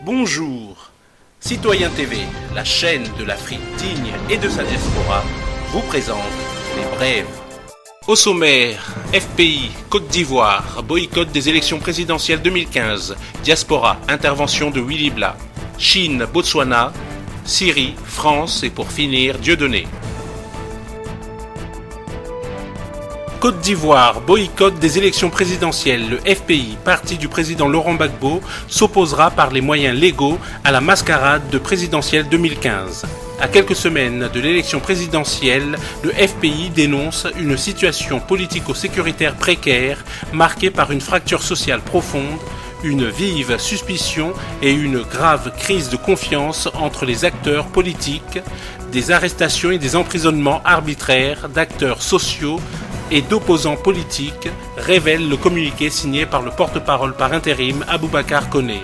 Bonjour, Citoyen TV, la chaîne de l'Afrique digne et de sa diaspora, vous présente les brèves. Au sommaire, FPI, Côte d'Ivoire, boycott des élections présidentielles 2015, diaspora, intervention de Willy Blah, Chine, Botswana, Syrie, France et pour finir, Dieudonné. Côte d'Ivoire, boycott des élections présidentielles. Le FPI, parti du président Laurent Gbagbo, s'opposera par les moyens légaux à la mascarade de présidentielle 2015. À quelques semaines de l'élection présidentielle, le FPI dénonce une situation politico-sécuritaire précaire marquée par une fracture sociale profonde, une vive suspicion et une grave crise de confiance entre les acteurs politiques, des arrestations et des emprisonnements arbitraires d'acteurs sociaux et d'opposants politiques, révèle le communiqué signé par le porte-parole par intérim Aboubacar Koné.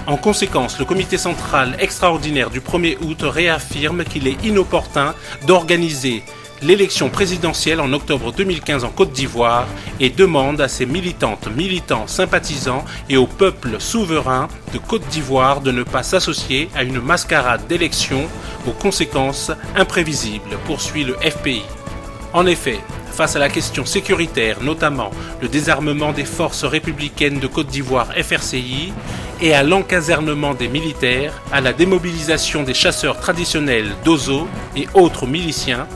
En conséquence, le comité central extraordinaire du 1er août réaffirme qu'il est inopportun d'organiser l'élection présidentielle en octobre 2015 en Côte d'Ivoire et demande à ses militantes, militants, sympathisants et au peuple souverain de Côte d'Ivoire de ne pas s'associer à une mascarade d'élection aux conséquences imprévisibles, poursuit le FPI. En effet, face à la question sécuritaire, notamment le désarmement des forces républicaines de Côte d'Ivoire FRCI et à l'encasernement des militaires, à la démobilisation des chasseurs traditionnels d'Ozo et autres miliciens,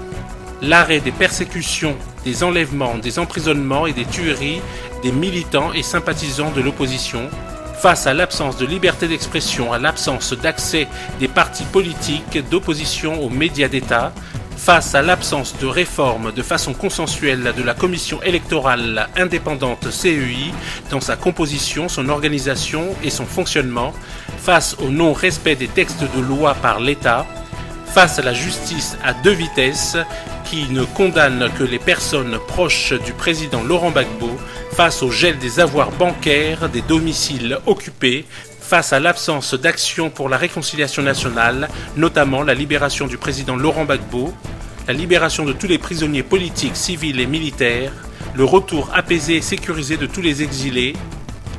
l'arrêt des persécutions, des enlèvements, des emprisonnements et des tueries des militants et sympathisants de l'opposition, face à l'absence de liberté d'expression, à l'absence d'accès des partis politiques d'opposition aux médias d'État, face à l'absence de réforme de façon consensuelle de la commission électorale indépendante CEI dans sa composition, son organisation et son fonctionnement, face au non-respect des textes de loi par l'État, face à la justice à deux vitesses qui ne condamne que les personnes proches du président Laurent Gbagbo, face au gel des avoirs bancaires, des domiciles occupés, face à l'absence d'action pour la réconciliation nationale, notamment la libération du président Laurent Gbagbo, la libération de tous les prisonniers politiques, civils et militaires, le retour apaisé et sécurisé de tous les exilés,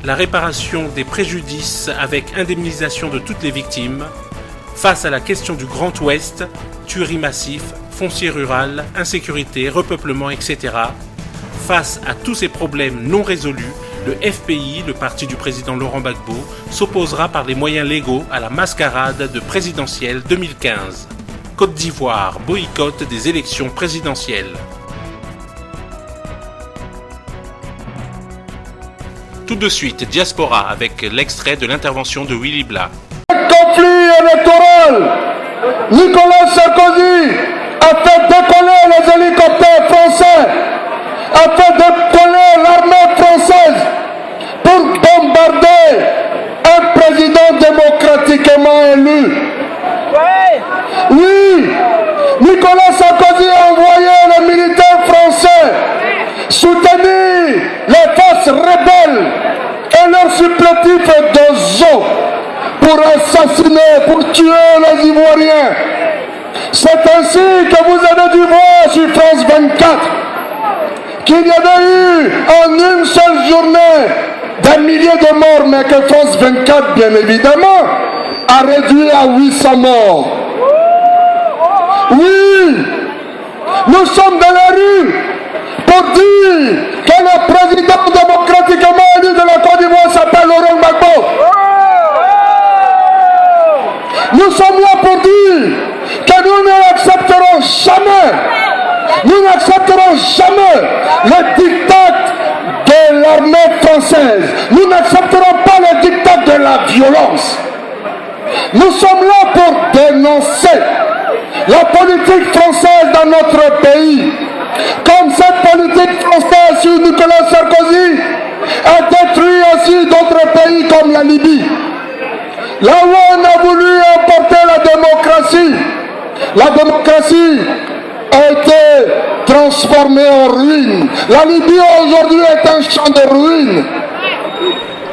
la réparation des préjudices avec indemnisation de toutes les victimes, face à la question du Grand Ouest, tueries massives, foncier rural, insécurité, repeuplement, etc. Face à tous ces problèmes non résolus, le FPI, le parti du président Laurent Gbagbo, s'opposera par les moyens légaux à la mascarade de présidentielle 2015. Côte d'Ivoire, boycott des élections présidentielles. Tout de suite, Diaspora avec l'extrait de l'intervention de Willy Blah. Conflit électoral, Nicolas Sarkozy a fait décoller les hélicoptères français, a fait décoller l'armée française pour bombarder un président démocratiquement élu. Oui, Nicolas Sarkozy a envoyé les militaires français soutenir les forces rebelles et leurs supplétifs d'Ozo pour assassiner, pour tuer les Ivoiriens. C'est ainsi que vous avez dû voir sur France 24 qu'il y avait eu en une seule journée des milliers de morts, mais que France 24, bien évidemment, a réduit à 800 morts. Oui, nous sommes dans la rue pour dire que le président démocratiquement élu de la Côte d'Ivoire s'appelle Laurent Gbagbo. Nous sommes là pour dire que nous n'accepterons jamais le diktat de l'armée française. Nous n'accepterons pas le diktat de la violence. Nous sommes là pour dénoncer la politique française dans notre pays. Comme cette politique française sur Nicolas Sarkozy a détruit aussi d'autres pays comme la Libye. Là où on a voulu emporter la démocratie a été transformée en ruine. La Libye aujourd'hui est un champ de ruines.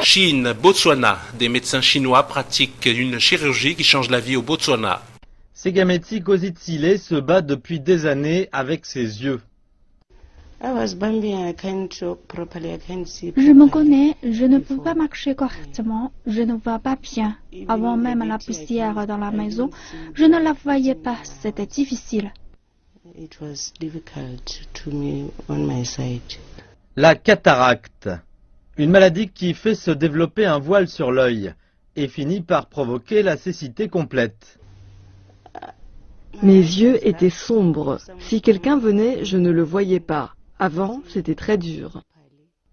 Chine, Botswana, des médecins chinois pratiquent une chirurgie qui change la vie au Botswana. Segameti Kozitsile se bat depuis des années avec ses yeux. Je me connais, je ne peux pas marcher correctement, je ne vois pas bien. Avant même la poussière dans la maison, je ne la voyais pas, c'était difficile. La cataracte, une maladie qui fait se développer un voile sur l'œil et finit par provoquer la cécité complète. Mes yeux étaient sombres. Si quelqu'un venait, je ne le voyais pas. Avant, c'était très dur.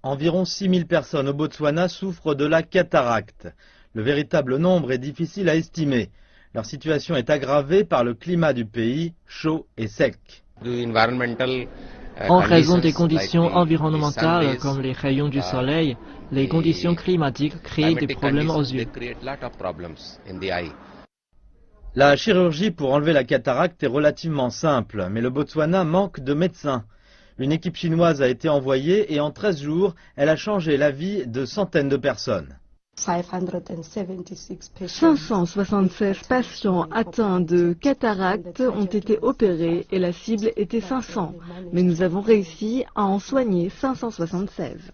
Environ 6000 personnes au Botswana souffrent de la cataracte. Le véritable nombre est difficile à estimer. Leur situation est aggravée par le climat du pays, chaud et sec. En raison des conditions environnementales comme les rayons du soleil, les conditions climatiques créent des problèmes aux yeux. La chirurgie pour enlever la cataracte est relativement simple, mais le Botswana manque de médecins. Une équipe chinoise a été envoyée et en 13 jours, elle a changé la vie de centaines de personnes. 576 patients atteints de cataracte ont été opérés et la cible était 500. Mais nous avons réussi à en soigner 576.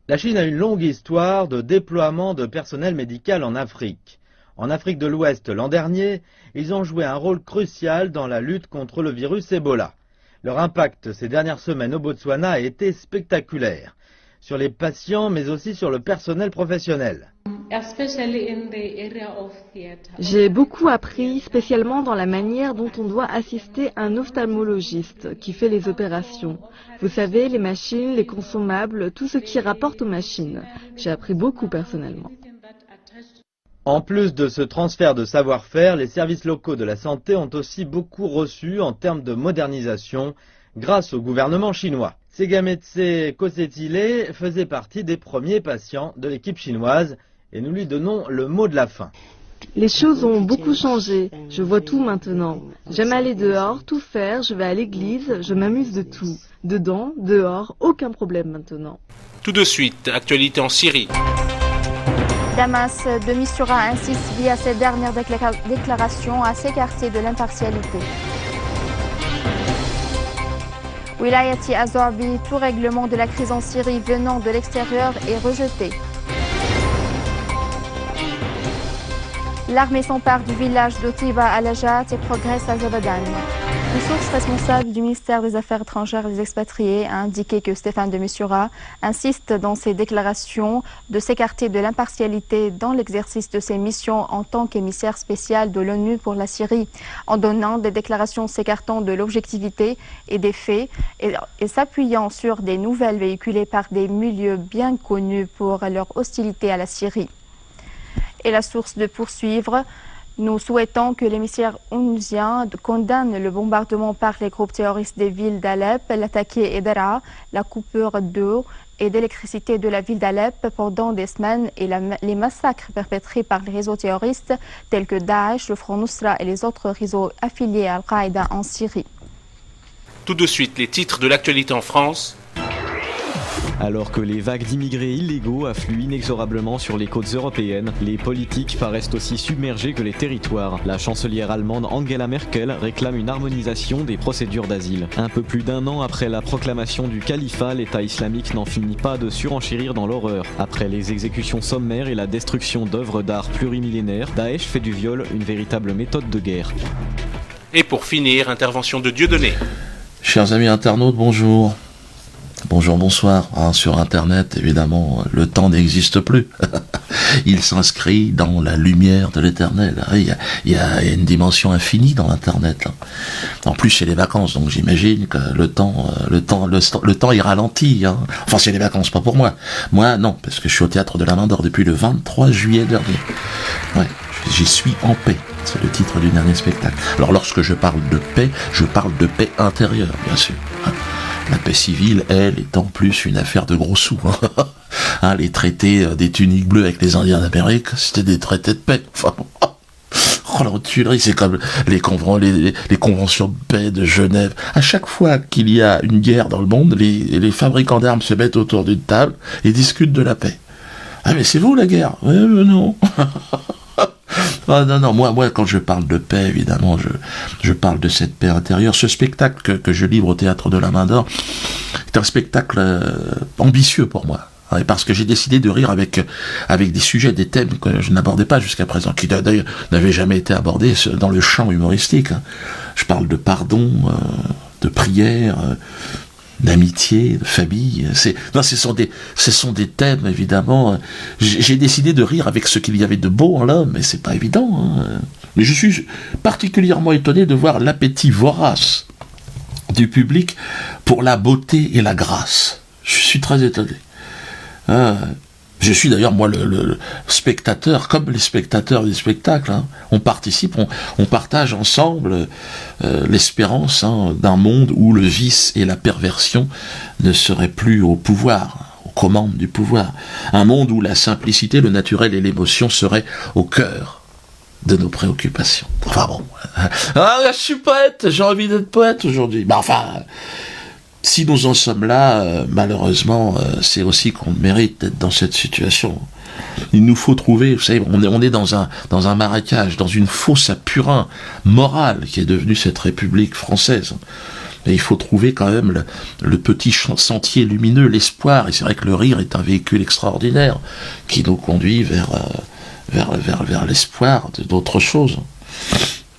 La Chine a une longue histoire de déploiement de personnel médical en Afrique. En Afrique de l'Ouest l'an dernier, ils ont joué un rôle crucial dans la lutte contre le virus Ebola. Leur impact ces dernières semaines au Botswana a été spectaculaire, sur les patients mais aussi sur le personnel professionnel. J'ai beaucoup appris, spécialement dans la manière dont on doit assister un ophtalmologiste qui fait les opérations. Vous savez, les machines, les consommables, tout ce qui rapporte aux machines. J'ai appris beaucoup personnellement. En plus de ce transfert de savoir-faire, les services locaux de la santé ont aussi beaucoup reçu en termes de modernisation grâce au gouvernement chinois. Segametse Kosetile faisait partie des premiers patients de l'équipe chinoise et nous lui donnons le mot de la fin. Les choses ont beaucoup changé. Je vois tout maintenant. J'aime aller dehors, tout faire, je vais à l'église, je m'amuse de tout. Dedans, dehors, aucun problème maintenant. Tout de suite, actualité en Syrie. Damas de Mistura insiste via ses dernières déclarations à s'écarter de l'impartialité. Wilayati Azorbi, tout règlement de la crise en Syrie venant de l'extérieur est rejeté. L'armée s'empare du village de Tiba à Lajat et progresse à Zabadan. Une source responsable du ministère des Affaires étrangères et des expatriés a indiqué que Stéphane de Mistura insiste dans ses déclarations de s'écarter de l'impartialité dans l'exercice de ses missions en tant qu'émissaire spécial de l'ONU pour la Syrie, en donnant des déclarations s'écartant de l'objectivité et des faits et s'appuyant sur des nouvelles véhiculées par des milieux bien connus pour leur hostilité à la Syrie. Et la source de poursuivre: nous souhaitons que l'émissaire onusien condamne le bombardement par les groupes terroristes des villes d'Alep, l'attaque et Daraa, la coupure d'eau et d'électricité de la ville d'Alep pendant des semaines et les massacres perpétrés par les réseaux terroristes tels que Daesh, le Front Nusra et les autres réseaux affiliés à Al-Qaïda en Syrie. Tout de suite, les titres de l'actualité en France. Alors que les vagues d'immigrés illégaux affluent inexorablement sur les côtes européennes, les politiques paraissent aussi submergés que les territoires. La chancelière allemande Angela Merkel réclame une harmonisation des procédures d'asile. Un peu plus d'un an après la proclamation du califat, l'État islamique n'en finit pas de surenchérir dans l'horreur. Après les exécutions sommaires et la destruction d'œuvres d'art plurimillénaires, Daesh fait du viol une véritable méthode de guerre. Et pour finir, intervention de Dieudonné. Chers amis internautes, bonjour. Bonjour, bonsoir. Sur Internet, évidemment, le temps n'existe plus. Il s'inscrit dans la lumière de l'éternel. Il y a une dimension infinie dans Internet. Là. En plus, c'est les vacances, donc j'imagine que le temps est ralenti. Hein. Enfin, c'est les vacances, pas pour moi. Moi, non, parce que je suis au Théâtre de la Main d'Or depuis le 23 juillet dernier. Ouais, j'y suis en paix. C'est le titre du dernier spectacle. Alors, lorsque je parle de paix, je parle de paix intérieure, bien sûr. La paix civile, elle, étant plus une affaire de gros sous. Hein, les traités des tuniques bleues avec les Indiens d'Amérique, c'était des traités de paix. Enfin, oh la tuerie, c'est comme les conventions de paix de Genève. À chaque fois qu'il y a une guerre dans le monde, les fabricants d'armes se mettent autour d'une table et discutent de la paix. Ah mais c'est vous la guerre? Ouais, mais non. Ah non, moi, quand je parle de paix, évidemment, je parle de cette paix intérieure. Ce spectacle que je livre au Théâtre de la Main d'Or est un spectacle ambitieux pour moi. Parce que j'ai décidé de rire avec des sujets, des thèmes que je n'abordais pas jusqu'à présent, qui d'ailleurs n'avaient jamais été abordés dans le champ humoristique. Je parle de pardon, de prière, d'amitié, de famille. Ce sont des thèmes, évidemment. J'ai décidé de rire avec ce qu'il y avait de beau en l'homme, mais c'est pas évident. Mais je suis particulièrement étonné de voir l'appétit vorace du public pour la beauté et la grâce. Je suis très étonné. Je suis d'ailleurs, moi, le spectateur, comme les spectateurs du spectacle. On participe, on partage ensemble l'espérance d'un monde où le vice et la perversion ne seraient plus au pouvoir, aux commandes du pouvoir. Un monde où la simplicité, le naturel et l'émotion seraient au cœur de nos préoccupations. Enfin bon. Je suis poète, j'ai envie d'être poète aujourd'hui. Si nous en sommes là, malheureusement, c'est aussi qu'on mérite d'être dans cette situation. Il nous faut trouver, vous savez, on est dans un marécage, dans une fosse à purin morale qui est devenue cette République française. Mais il faut trouver quand même le petit sentier lumineux, l'espoir. Et c'est vrai que le rire est un véhicule extraordinaire qui nous conduit vers l'espoir d'autres choses.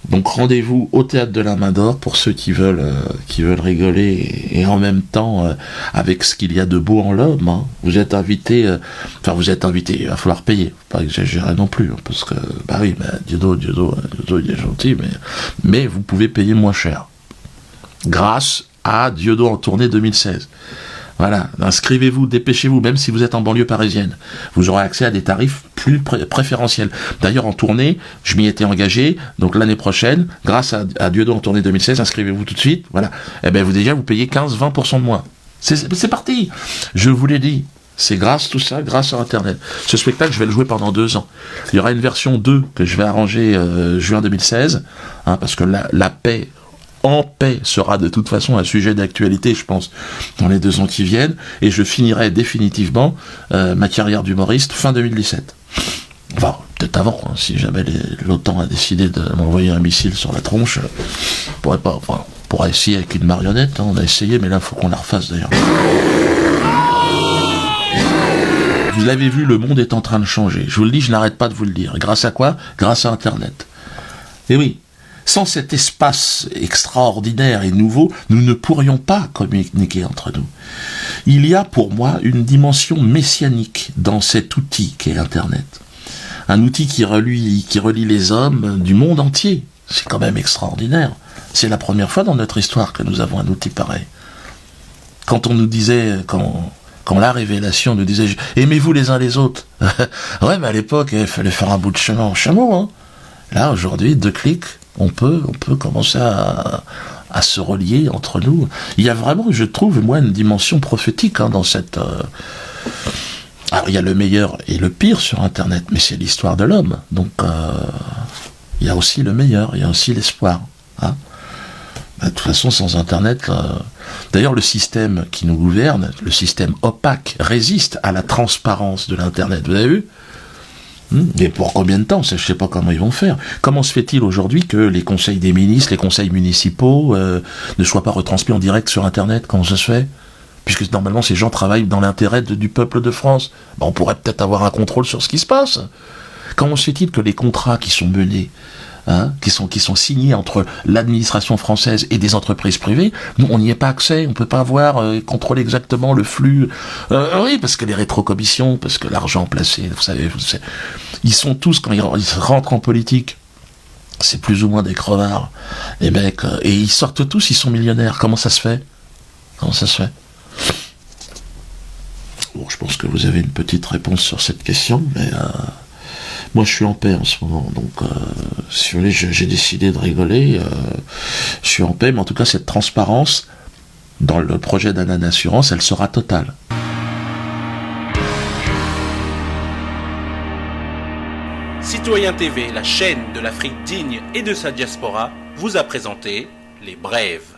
Donc rendez-vous au Théâtre de la Main d'Or pour ceux qui veulent rigoler et en même temps avec ce qu'il y a de beau en l'homme. Vous êtes invités, il va falloir payer, pas exagérer non plus, parce que Diodo il est gentil, mais vous pouvez payer moins cher. Grâce à Diodo en tournée 2016. Voilà, inscrivez-vous, dépêchez-vous, même si vous êtes en banlieue parisienne. Vous aurez accès à des tarifs plus préférentiels. D'ailleurs, en tournée, je m'y étais engagé, donc l'année prochaine, grâce à Diodo en tournée 2016, inscrivez-vous tout de suite, voilà. Vous payez 15-20% de moins. C'est parti. Je vous l'ai dit. C'est grâce à Internet. Ce spectacle, je vais le jouer pendant 2 ans. Il y aura une version 2 que je vais arranger juin 2016, parce que la paix en paix sera de toute façon un sujet d'actualité, je pense, dans les 2 ans qui viennent, et je finirai définitivement ma carrière d'humoriste fin 2017. Enfin, peut-être avant, si jamais l'OTAN a décidé de m'envoyer un missile sur la tronche, on pourrait essayer avec une marionnette, on a essayé, mais là, il faut qu'on la refasse d'ailleurs. Vous l'avez vu, le monde est en train de changer. Je vous le dis, je n'arrête pas de vous le dire. Grâce à quoi ? Grâce à Internet. Et oui, sans cet espace extraordinaire et nouveau, nous ne pourrions pas communiquer entre nous. Il y a pour moi une dimension messianique dans cet outil qu'est Internet. Un outil qui relie les hommes du monde entier. C'est quand même extraordinaire. C'est la première fois dans notre histoire que nous avons un outil pareil. Quand on nous disait, quand la révélation nous disait « Aimez-vous les uns les autres ?» Ouais, mais à l'époque, il fallait faire un bout de chemin en chameau. Là, aujourd'hui, 2 clics, on peut commencer à se relier entre nous. Il y a vraiment, je trouve, moi, une dimension prophétique dans cette... Alors, il y a le meilleur et le pire sur Internet, mais c'est l'histoire de l'homme. Donc, il y a aussi le meilleur, il y a aussi l'espoir. De toute façon, sans Internet... D'ailleurs, le système qui nous gouverne, le système opaque, résiste à la transparence de l'Internet. Vous avez vu ? Et pour combien de temps ? Je ne sais pas comment ils vont faire. Comment se fait-il aujourd'hui que les conseils des ministres, les conseils municipaux ne soient pas retransmis en direct sur Internet ? Comment ça se fait ? Puisque normalement ces gens travaillent dans l'intérêt du peuple de France. On pourrait peut-être avoir un contrôle sur ce qui se passe. Comment se fait-il que les contrats qui sont menés, qui sont signés entre l'administration française et des entreprises privées, nous on n'y a pas accès, on peut pas voir, contrôler exactement le flux. Oui, parce que les rétrocommissions, parce que l'argent placé, vous savez, ils sont tous, quand ils rentrent en politique, c'est plus ou moins des crevards, les mecs, et ils sortent tous, ils sont millionnaires. Comment ça se fait ? Bon, je pense que vous avez une petite réponse sur cette question, mais moi je suis en paix en ce moment, donc si vous voulez, j'ai décidé de rigoler, je suis en paix, mais en tout cas cette transparence dans le projet d'Anan Assurance, elle sera totale. Citoyen TV, la chaîne de l'Afrique digne et de sa diaspora, vous a présenté Les Brèves.